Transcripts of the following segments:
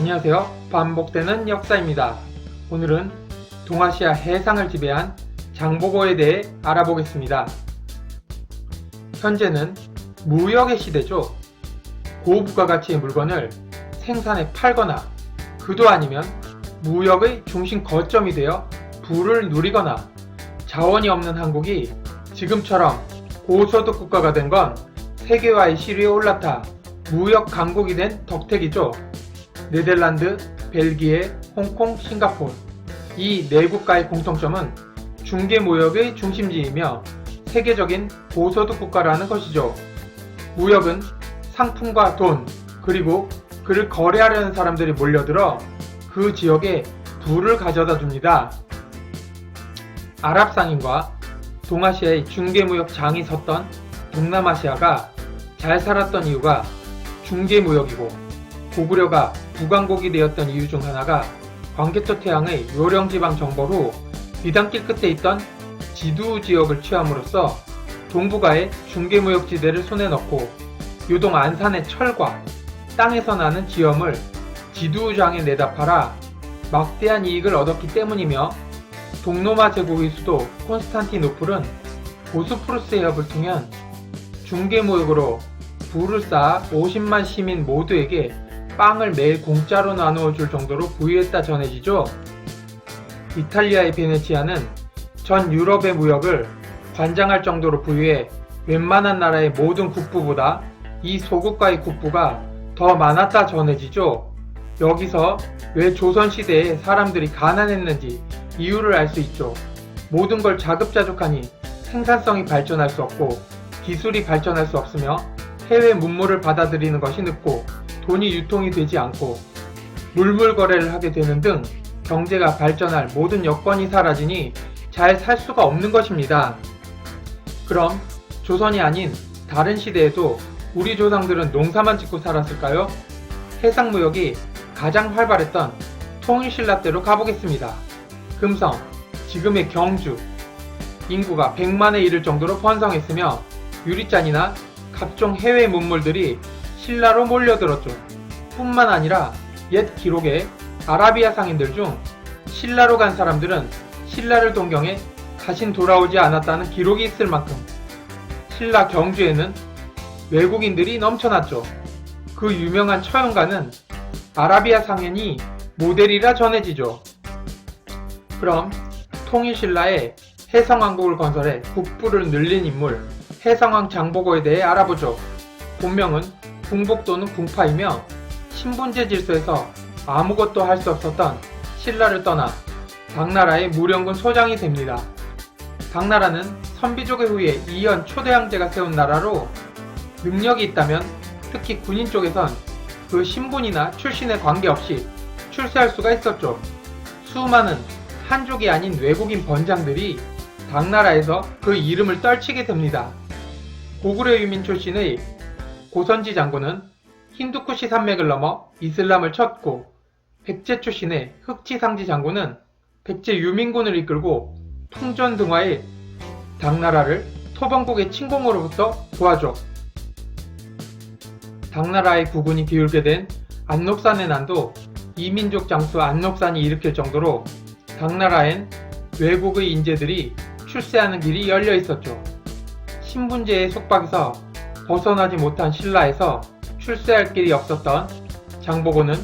안녕하세요. 반복되는 역사입니다. 오늘은 동아시아 해상을 지배한 장보고에 대해 알아보겠습니다. 현재는 무역의 시대죠. 고부가가치의 물건을 생산해 팔거나 그도 아니면 무역의 중심 거점이 되어 부를 누리거나 자원이 없는 한국이 지금처럼 고소득 국가가 된 건 세계화의 시류에 올라타 무역 강국이 된 덕택이죠. 네덜란드, 벨기에, 홍콩, 싱가포르 이 네 국가의 공통점은 중개무역의 중심지이며 세계적인 고소득 국가라는 것이죠. 무역은 상품과 돈, 그리고 그를 거래하려는 사람들이 몰려들어 그 지역에 부를 가져다 줍니다. 아랍 상인과 동아시아의 중개무역 장이 섰던 동남아시아가 잘 살았던 이유가 중개무역이고 고구려가 부강국이 되었던 이유 중 하나가 광개토 태양의 요령지방 정벌 후 비단길 끝에 있던 지두 지역을 취함으로써 동북아의 중개무역지대를 손에 넣고 요동 안산의 철과 땅에서 나는 지엄을 지두장에 내다 팔아 막대한 이익을 얻었기 때문이며 동로마 제국의 수도 콘스탄티노플은 보스포루스 해협을 통한 중개무역으로 부를 쌓아 50만 시민 모두에게 빵을 매일 공짜로 나누어 줄 정도로 부유했다 전해지죠. 이탈리아의 베네치아는 전 유럽의 무역을 관장할 정도로 부유해 웬만한 나라의 모든 국부보다 이 소국가의 국부가 더 많았다 전해지죠. 여기서 왜 조선시대에 사람들이 가난했는지 이유를 알 수 있죠. 모든 걸 자급자족하니 생산성이 발전할 수 없고 기술이 발전할 수 없으며 해외 문물을 받아들이는 것이 늦고 돈이 유통이 되지 않고 물물 거래를 하게 되는 등 경제가 발전할 모든 여건이 사라지니 잘 살 수가 없는 것입니다. 그럼 조선이 아닌 다른 시대에도 우리 조상들은 농사만 짓고 살았을까요? 해상무역이 가장 활발했던 통일신라 때로 가보겠습니다. 금성, 지금의 경주, 인구가 100만에 이를 정도로 번성했으며 유리잔이나 각종 해외 문물들이 신라로 몰려들었죠. 뿐만 아니라 옛 기록에 아라비아 상인들 중 신라로 간 사람들은 신라를 동경해 다신 돌아오지 않았다는 기록이 있을 만큼 신라 경주에는 외국인들이 넘쳐났죠. 그 유명한 처형가는 아라비아 상인이 모델이라 전해지죠. 그럼 통일신라의 해성왕국을 건설해 국부를 늘린 인물 해성왕 장보고에 대해 알아보죠. 본명은 궁복 또는 궁파이며 신분제 질서에서 아무것도 할 수 없었던 신라를 떠나 당나라의 무령군 소장이 됩니다. 당나라는 선비족의 후에 이연 초대왕제가 세운 나라로 능력이 있다면 특히 군인 쪽에선 그 신분이나 출신에 관계없이 출세할 수가 있었죠. 수많은 한족이 아닌 외국인 번장들이 당나라에서 그 이름을 떨치게 됩니다. 고구려 유민 출신의 고선지 장군은 힌두쿠시 산맥을 넘어 이슬람을 쳤고 백제 출신의 흑치상지 장군은 백제 유민군을 이끌고 통전등화해 당나라를 토범국의 침공으로부터 도와줘. 당나라의 부군이 기울게 된 안록산의 난도 이민족 장수 안록산이 일으킬 정도로 당나라엔 외국의 인재들이 출세하는 길이 열려 있었죠. 신분제의 속박에서 벗어나지 못한 신라에서 출세할 길이 없었던 장보고는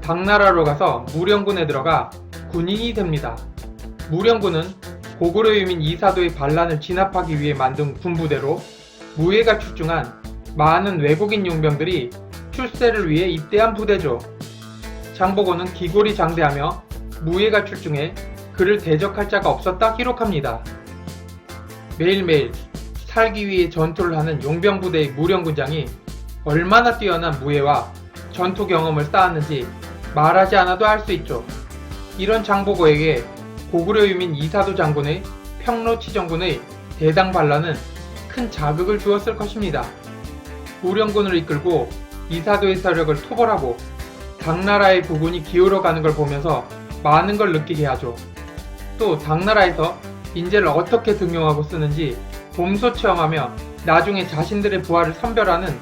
당나라로 가서 무령군에 들어가 군인이 됩니다. 무령군은 고구려 유민 이사도의 반란을 진압하기 위해 만든 군부대로 무예가 출중한 많은 외국인 용병들이 출세를 위해 입대한 부대죠. 장보고는 기골이 장대하며 무예가 출중해 그를 대적할 자가 없었다 기록합니다. 매일매일 살기 위해 전투를 하는 용병부대의 무령군장이 얼마나 뛰어난 무예와 전투 경험을 쌓았는지 말하지 않아도 알 수 있죠. 이런 장보고에게 고구려 유민 이사도 장군의 평로치정군의 대당 반란은 큰 자극을 주었을 것입니다. 무령군을 이끌고 이사도의 세력을 토벌하고 당나라의 부군이 기울어가는 걸 보면서 많은 걸 느끼게 하죠. 또 당나라에서 인재를 어떻게 등용하고 쓰는지 봄소 체험하며 나중에 자신들의 부하를 선별하는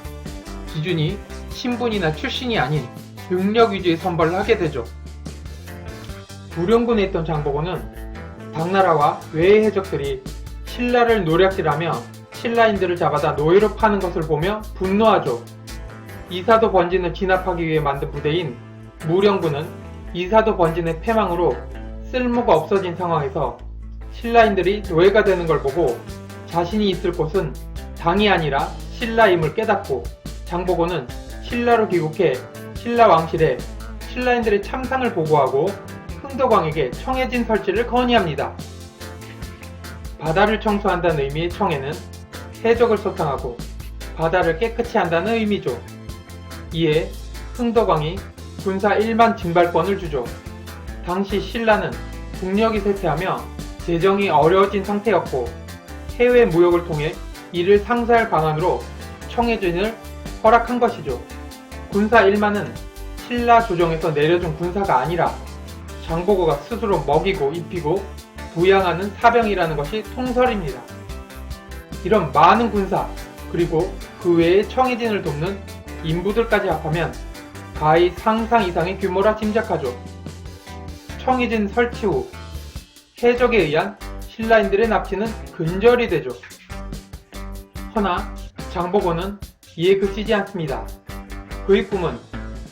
기준이 신분이나 출신이 아닌 능력 위주의 선발을 하게 되죠. 부령군에 있던 장보고는 당나라와 외의 해적들이 신라를 노략질하며 신라인들을 잡아다 노예로 파는 것을 보며 분노하죠. 이사도 번진을 진압하기 위해 만든 부대인 무령군은 이사도 번진의 패망으로 쓸모가 없어진 상황에서 신라인들이 노예가 되는 걸 보고 자신이 있을 곳은 당이 아니라 신라임을 깨닫고 장보고는 신라로 귀국해 신라 왕실에 신라인들의 참상을 보고하고 흥덕왕에게 청해진 설치를 건의합니다. 바다를 청소한다는 의미의 청해는 해적을 소탕하고 바다를 깨끗이 한다는 의미죠. 이에 흥덕왕이 군사 1만 징발권을 주죠. 당시 신라는 국력이 쇠퇴하며 재정이 어려워진 상태였고 해외 무역을 통해 이를 상쇄할 방안으로 청해진을 허락한 것이죠. 군사 1만은 신라 조정에서 내려준 군사가 아니라 장보고가 스스로 먹이고 입히고 부양하는 사병이라는 것이 통설입니다. 이런 많은 군사 그리고 그 외의 청해진을 돕는 인부들까지 합하면 가히 상상 이상의 규모라 짐작하죠. 청해진 설치 후 해적에 의한 신라인들의 납치는 근절이 되죠. 허나 장보고는 이에 그치지 않습니다. 그의 꿈은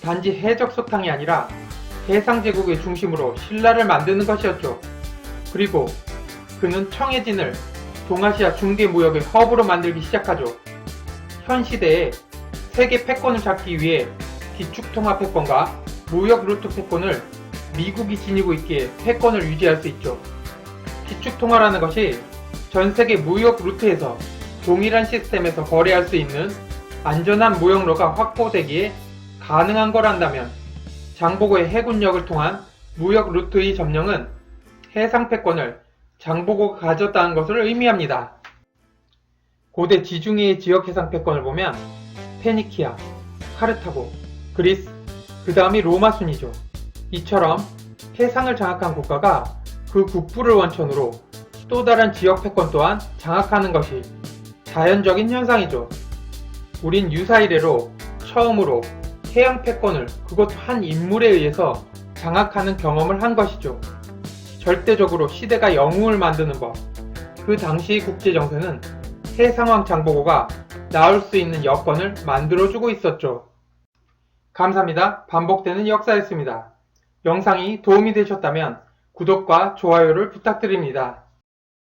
단지 해적 소탕이 아니라 해상제국의 중심으로 신라를 만드는 것이었죠. 그리고 그는 청해진을 동아시아 중개무역의 허브로 만들기 시작하죠. 현 시대에 세계 패권을 잡기 위해 기축통화 패권과 무역 루트 패권을 미국이 지니고 있기에 패권을 유지할 수 있죠. 기축통화라는 것이 전 세계 무역 루트에서 동일한 시스템에서 거래할 수 있는 안전한 무역로가 확보되기에 가능한 거란다면 장보고의 해군력을 통한 무역 루트의 점령은 해상 패권을 장보고가 가졌다는 것을 의미합니다. 고대 지중해의 지역 해상 패권을 보면 페니키아, 카르타고, 그리스, 그 다음이 로마 순이죠. 이처럼 해상을 장악한 국가가 그 국부를 원천으로 또 다른 지역 패권 또한 장악하는 것이 자연적인 현상이죠. 우린 유사 이래로 처음으로 해양 패권을 그것도 한 인물에 의해서 장악하는 경험을 한 것이죠. 절대적으로 시대가 영웅을 만드는 법. 그 당시 국제정세는 해상왕 장보고가 나올 수 있는 여건을 만들어주고 있었죠. 감사합니다. 반복되는 역사였습니다. 영상이 도움이 되셨다면 구독과 좋아요를 부탁드립니다.